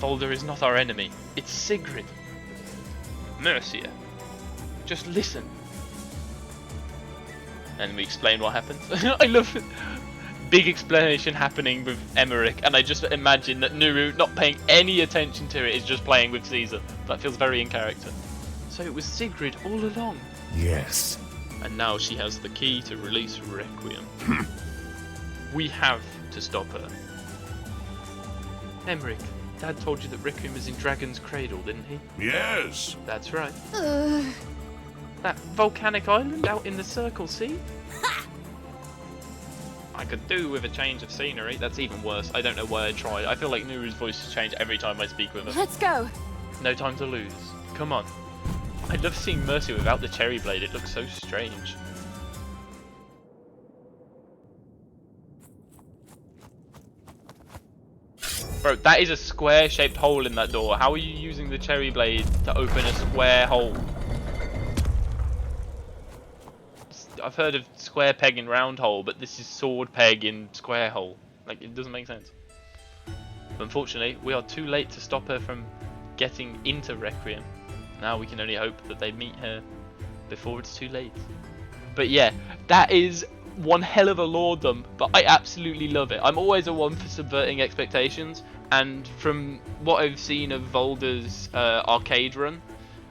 Valder is not our enemy. It's Sigrid. Mercia. Just listen. And we explain what happened. I love it. Big explanation happening with Emmerich, and I just imagine that Nuru, not paying any attention to it, is just playing with Caesar. That feels very in character. So it was Sigrid all along. Yes. And now she has the key to release Requiem. We have to stop her. Emmerich, Dad told you that Requiem is in Dragon's Cradle, didn't he? Yes. That's right. That volcanic island out in the Circle Sea? I could do with a change of scenery. That's even worse. I don't know why I tried. I feel like Nuru's voice change every time I speak with her. Let's go. No time to lose. Come on. I love seeing Mercy without the cherry blade. It looks so strange. Bro, that is a square-shaped hole in that door. How are you using the cherry blade to open a square hole? I've heard of square peg in round hole, but this is sword peg in square hole. Like, it doesn't make sense. But unfortunately, we are too late to stop her from getting into Requiem. Now we can only hope that they meet her before it's too late. But yeah, that is one hell of a lore dump, but I absolutely love it. I'm always a one for subverting expectations, and from what I've seen of Valder's arcade run,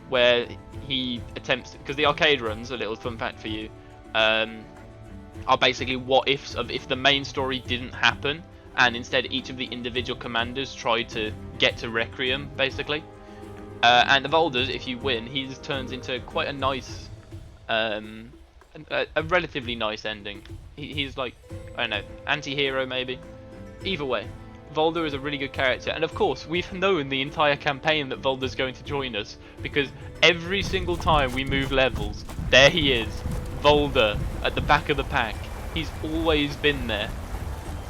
where he attempts, because the arcade runs, a little fun fact for you, are basically what ifs of if the main story didn't happen, and instead each of the individual commanders tried to get to Requiem, basically. And the Valder's, if you win, he turns into quite a nice, a relatively nice ending. He's like, I don't know, anti-hero maybe. Either way, Valder is a really good character, and of course we've known the entire campaign that Valder's going to join us, because every single time we move levels, there he is, Valder at the back of the pack. He's always been there.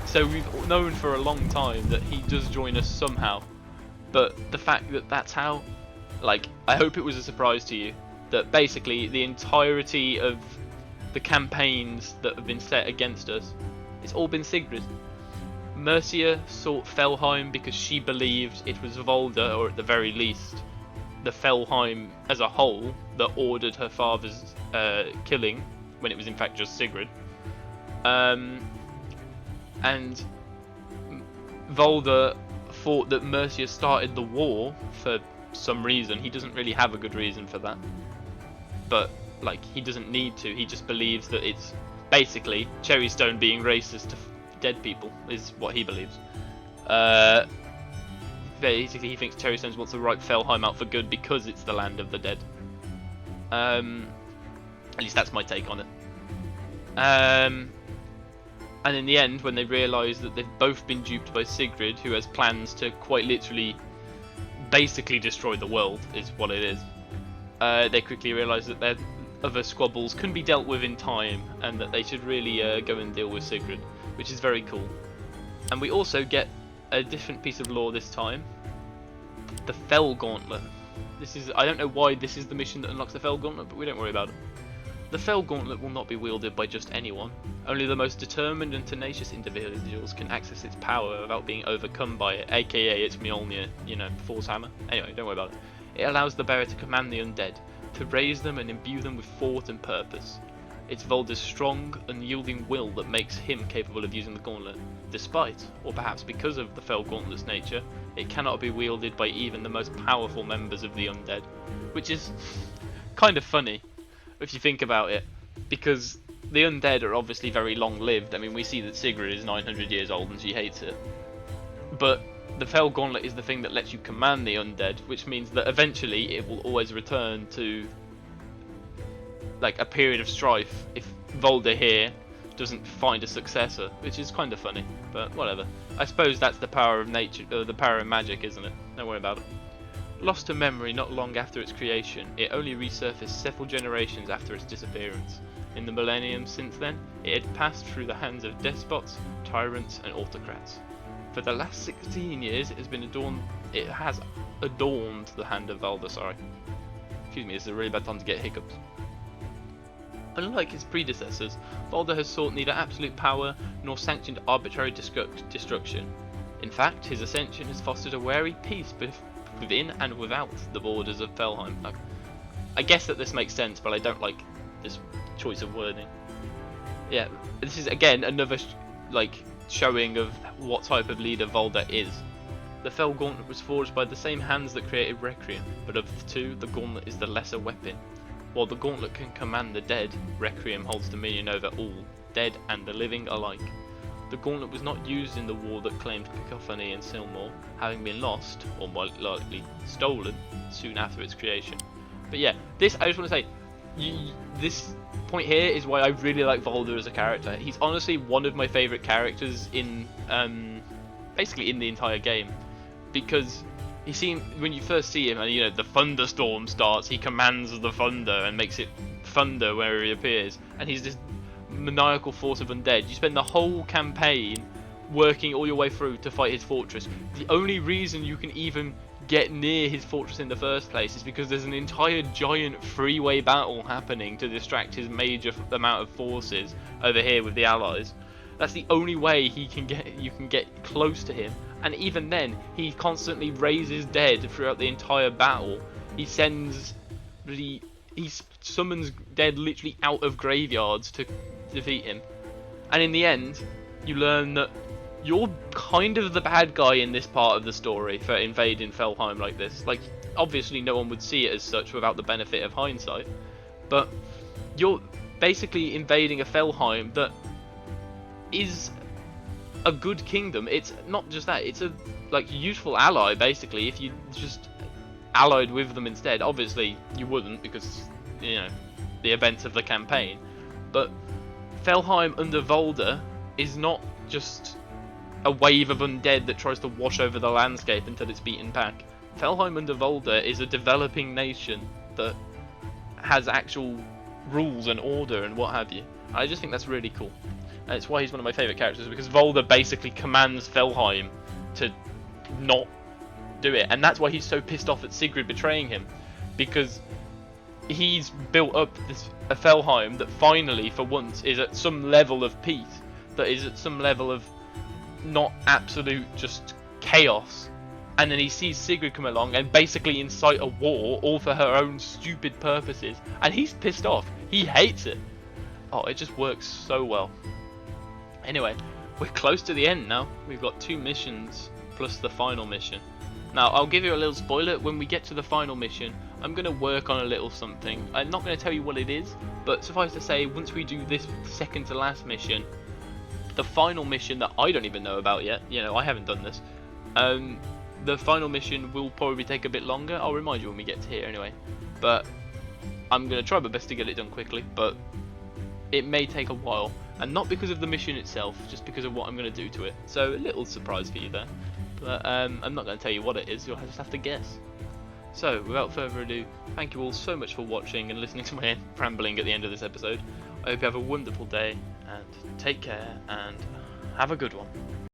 So we've known for a long time that he does join us somehow. But the fact that that's how, like, I hope it was a surprise to you that basically the entirety of the campaigns that have been set against us, it's all been Sigrid. Mercia sought Felheim because she believed it was Valder, or at the very least the Felheim as a whole, that ordered her father's killing, when it was in fact just Sigrid. And Valder thought that Mercia started the war for some reason. He doesn't really have a good reason for that, but like, he doesn't need to. He just believes that it's basically Cherrystone being racist to dead people is what he believes. Basically, he thinks Cherrystone wants to wipe Felheim out for good because it's the land of the dead. At least that's my take on it. And in the end, when they realise that they've both been duped by Sigrid, who has plans to quite literally basically destroy the world, is what it is, they quickly realise that their other squabbles can be dealt with in time, and that they should really go and deal with Sigrid, which is very cool. And we also get a different piece of lore this time, the Fell Gauntlet. I don't know why this is the mission that unlocks the Fell Gauntlet, but we don't worry about it. The Fell Gauntlet will not be wielded by just anyone. Only the most determined and tenacious individuals can access its power without being overcome by it, aka it's Mjolnir, you know, Thor's hammer. Anyway, don't worry about it. It allows the bearer to command the undead, to raise them and imbue them with thought and purpose. It's Valder's strong, unyielding will that makes him capable of using the gauntlet. Despite, or perhaps because of the Fell Gauntlet's nature, it cannot be wielded by even the most powerful members of the undead. Which is kind of funny, if you think about it, because the undead are obviously very long-lived. I mean, we see that Sigrid is 900 years old and she hates it. But the Fell Gauntlet is the thing that lets you command the undead, which means that eventually it will always return to like a period of strife if Valder here doesn't find a successor, which is kind of funny, but whatever. I suppose that's the power of nature, the power of magic, isn't it? Don't worry about it. Lost to memory not long after its creation, it only resurfaced several generations after its disappearance. In the millennium since then, it had passed through the hands of despots, tyrants, and autocrats. For the last 16 years, it has adorned the hand of Valder. Sorry, excuse me. This is a really bad time to get hiccups. Unlike his predecessors, Valder has sought neither absolute power nor sanctioned arbitrary destruction. In fact, his ascension has fostered a wary peace within and without the borders of Felheim. I guess that this makes sense, but I don't like this choice of wording. Yeah, this is again another showing of what type of leader Valder is. The Fell Gauntlet was forged by the same hands that created Requiem, but of the two, the Gauntlet is the lesser weapon. While the Gauntlet can command the dead, Requiem holds dominion over all, dead and the living alike. The Gauntlet was not used in the war that claimed Cacophony and Silmore, having been lost, or more likely stolen, soon after its creation. But yeah, I just want to say, this point here is why I really like Valder as a character. He's honestly one of my favourite characters in, basically in the entire game, because when you first see him, and you know the thunderstorm starts, he commands the thunder and makes it thunder wherever he appears, and he's this maniacal force of undead. You spend the whole campaign working all your way through to fight his fortress. The only reason you can even get near his fortress in the first place is because there's an entire giant freeway battle happening to distract his major amount of forces over here with the allies. That's the only way you can get close to him. And even then, he constantly raises dead throughout the entire battle. He summons dead literally out of graveyards to defeat him. And in the end, you learn that you're kind of the bad guy in this part of the story for invading Felheim like this. Like, obviously no one would see it as such without the benefit of hindsight. But you're basically invading a Felheim that is a good kingdom. It's not just that, it's a useful ally basically if you just allied with them instead. Obviously you wouldn't, because you know the events of the campaign, but Felheim under Valder is not just a wave of undead that tries to wash over the landscape until it's beaten back. Felheim under Valder is a developing nation that has actual rules and order and what have you. I just think that's really cool. And it's why he's one of my favourite characters, because Valder basically commands Felheim to not do it. And that's why he's so pissed off at Sigrid betraying him, because he's built up a Felheim that finally, for once, is at some level of peace, that is at some level of not absolute just chaos. And then he sees Sigrid come along and basically incite a war, all for her own stupid purposes, and he's pissed off. He hates it. Oh, it just works so well. Anyway, we're close to the end now. We've got 2 missions plus the final mission. Now, I'll give you a little spoiler. When we get to the final mission, I'm going to work on a little something. I'm not going to tell you what it is, but suffice to say, once we do this second to last mission, the final mission that I don't even know about yet, you know, I haven't done this, the final mission will probably take a bit longer. I'll remind you when we get to here anyway, but I'm going to try my best to get it done quickly, but it may take a while, and not because of the mission itself, just because of what I'm going to do to it. So a little surprise for you there, but I'm not going to tell you what it is, you'll just have to guess. So without further ado, thank you all so much for watching and listening to my rambling at the end of this episode. I hope you have a wonderful day, and take care, and have a good one.